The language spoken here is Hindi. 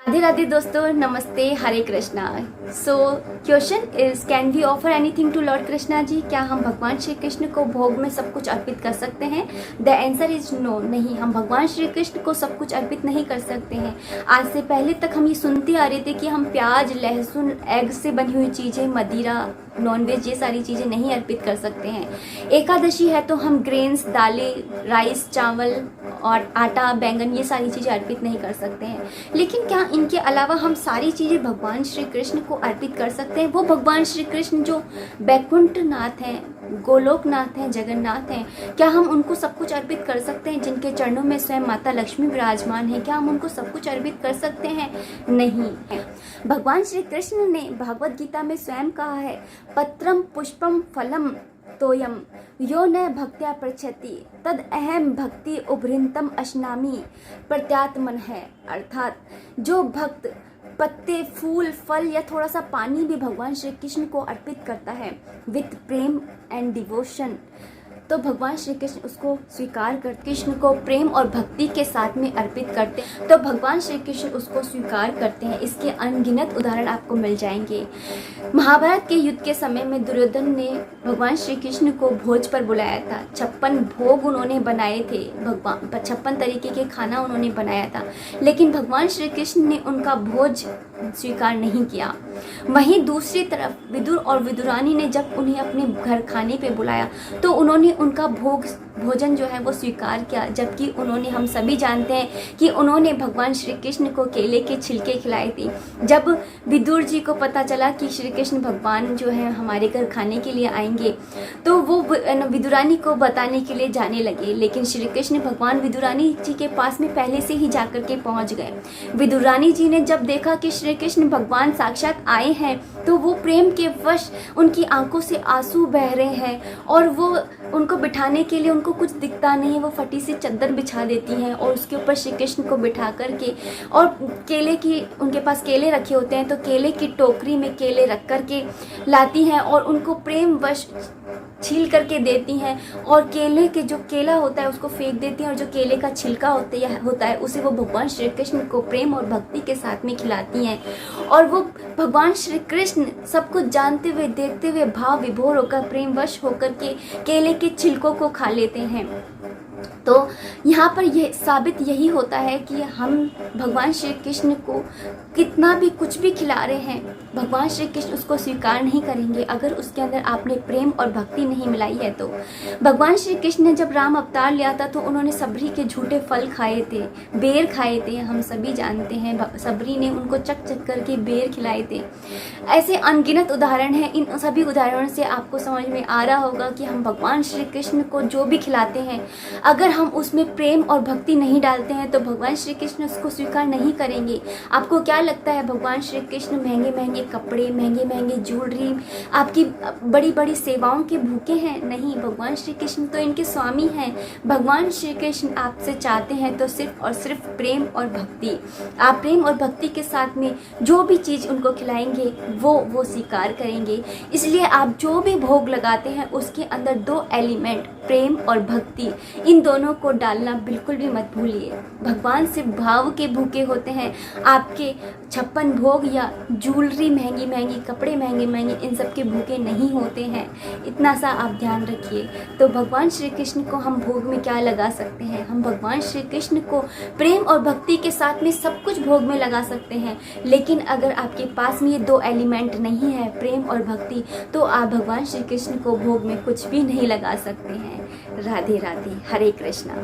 राधे राधे दोस्तों, नमस्ते, Hare Krishna. So question is, can we offer anything to lord Krishna ji? क्या हम भगवान श्री कृष्ण को भोग में सब कुछ अर्पित कर सकते हैं? The answer is no. नहीं, हम भगवान श्री कृष्ण को सब कुछ अर्पित नहीं कर सकते हैं। आज से पहले तक हम ये सुनते आ रहे थे कि हम प्याज, लहसुन, एग से बनी हुई चीज़ें, मदिरा, नॉनवेज, ये सारी चीज़ें नहीं अर्पित कर सकते हैं। एकादशी है तो हम ग्रेन्स, दालें, राइस, चावल और आटा, बैंगन, ये सारी चीज़ें अर्पित नहीं कर सकते हैं। लेकिन क्या इनके अलावा हम सारी चीज़ें भगवान श्री कृष्ण को अर्पित कर सकते हैं? वो भगवान श्री कृष्ण जो बैकुंठ नाथ हैं, गोलोकनाथ हैं, जगन्नाथ हैं, क्या हम उनको सब कुछ अर्पित कर सकते हैं? जिनके चरणों में स्वयं माता लक्ष्मी विराजमान है, क्या हम उनको सब कुछ अर्पित कर सकते हैं? नहीं। भगवान श्री कृष्ण ने भगवत गीता में स्वयं कहा है, पत्रम पुष्पम फलम तोयम यो न भक्त्या पृच्छति तद अहम भक्ति उभृंतम अश्नामी प्रत्यात्मन है। अर्थात जो भक्त पत्ते, फूल, फल या थोड़ा सा पानी भी भगवान श्री कृष्ण को अर्पित करता है विथ प्रेम एंड डिवोशन, तो भगवान श्री कृष्ण उसको स्वीकार कर, कृष्ण को प्रेम और भक्ति के साथ में अर्पित करते हैं तो भगवान श्री कृष्ण उसको स्वीकार करते हैं। इसके अनगिनत उदाहरण आपको मिल जाएंगे। महाभारत के युद्ध के समय में दुर्योधन ने भगवान श्री कृष्ण को भोज पर बुलाया था। 56 भोग उन्होंने बनाए थे, भगवान 56 तरीके के खाना उन्होंने बनाया था, लेकिन भगवान श्री कृष्ण ने उनका भोज स्वीकार नहीं किया। वहीं दूसरी तरफ विदुर और विदुरानी ने जब उन्हें अपने घर खाने पे बुलाया तो उन्होंने उनका भोजन जो है वो स्वीकार किया, जबकि उन्होंने, हम सभी जानते हैं कि उन्होंने भगवान श्री कृष्ण को केले के छिलके खिलाए थे। जब विदुर जी को पता चला कि श्री कृष्ण भगवान जो है हमारे घर खाने के लिए आएंगे तो वो विदुरानी को बताने के लिए जाने लगे, लेकिन श्री कृष्ण भगवान विदुरानी जी के पास में पहले से ही जाकर के पहुंच गए। विदुरानी जी ने जब देखा कि श्री कृष्ण भगवान साक्षात आए हैं तो वो प्रेम के वश उनकी आंखों से आंसू बह रहे हैं और वो उनको बिठाने के लिए उनको कुछ दिखता नहीं है, वो फटी सी चादर बिछा देती हैं और उसके ऊपर श्री कृष्ण को बिठा करके, और केले की, उनके पास केले रखे होते हैं तो केले की टोकरी में केले रख करके लाती हैं और उनको प्रेम वश छील करके देती हैं और केले के जो केला होता है उसको फेंक देती हैं और जो केले का छिलका होता है उसे वो भगवान श्री कृष्ण को प्रेम और भक्ति के साथ में खिलाती हैं। और वो भगवान श्री कृष्ण सब कुछ जानते हुए, देखते हुए भाव विभोर होकर, प्रेम वश होकर के केले के छिलकों को खा लेते हैं। तो यहाँ पर यह साबित यही होता है कि हम भगवान श्री कृष्ण को कितना भी कुछ भी खिला रहे हैं, भगवान श्री कृष्ण उसको स्वीकार नहीं करेंगे अगर उसके अंदर आपने प्रेम और भक्ति नहीं मिलाई है। तो भगवान श्री कृष्ण ने जब राम अवतार लिया था तो उन्होंने सबरी के झूठे फल खाए थे, बेर खाए थे, हम सभी जानते हैं। सबरी ने उनको चक चक करके बेर खिलाए थे। ऐसे अनगिनत उदाहरण हैं। इन सभी उदाहरणों से आपको समझ में आ रहा होगा कि हम भगवान श्री कृष्ण को जो भी खिलाते हैं, अगर हम उसमें प्रेम और भक्ति नहीं डालते हैं तो भगवान श्री कृष्ण उसको स्वीकार नहीं करेंगे। आपको क्या लगता है भगवान श्री कृष्ण महंगे महंगे कपड़े, महंगे महंगे ज्वेलरी, आपकी बड़ी बड़ी सेवाओं के भूखे हैं? नहीं, भगवान श्री कृष्ण तो इनके स्वामी हैं। भगवान श्री कृष्ण आपसे चाहते हैं तो सिर्फ और सिर्फ प्रेम और भक्ति। आप प्रेम और भक्ति के साथ में जो भी चीज़ उनको खिलाएंगे वो स्वीकार करेंगे। इसलिए आप जो भी भोग लगाते हैं उसके अंदर 2 एलिमेंट, प्रेम और भक्ति, इन दोनों को डालना बिल्कुल भी मत भूलिए। भगवान से भाव के भूखे होते हैं। आपके 56 भोग या ज्वेलरी महंगी महंगी, कपड़े महंगे महंगे, इन सब के भूखे नहीं होते हैं। इतना सा आप ध्यान रखिए। तो भगवान श्री कृष्ण को हम भोग में क्या लगा सकते हैं? हम भगवान श्री कृष्ण को प्रेम और भक्ति के साथ में सब कुछ भोग में लगा सकते हैं। लेकिन अगर आपके पास में ये 2 एलिमेंट नहीं है, प्रेम और भक्ति, तो आप भगवान श्री कृष्ण को भोग में कुछ भी नहीं लगा सकते हैं। राधे राधे, हरे कृष्णा।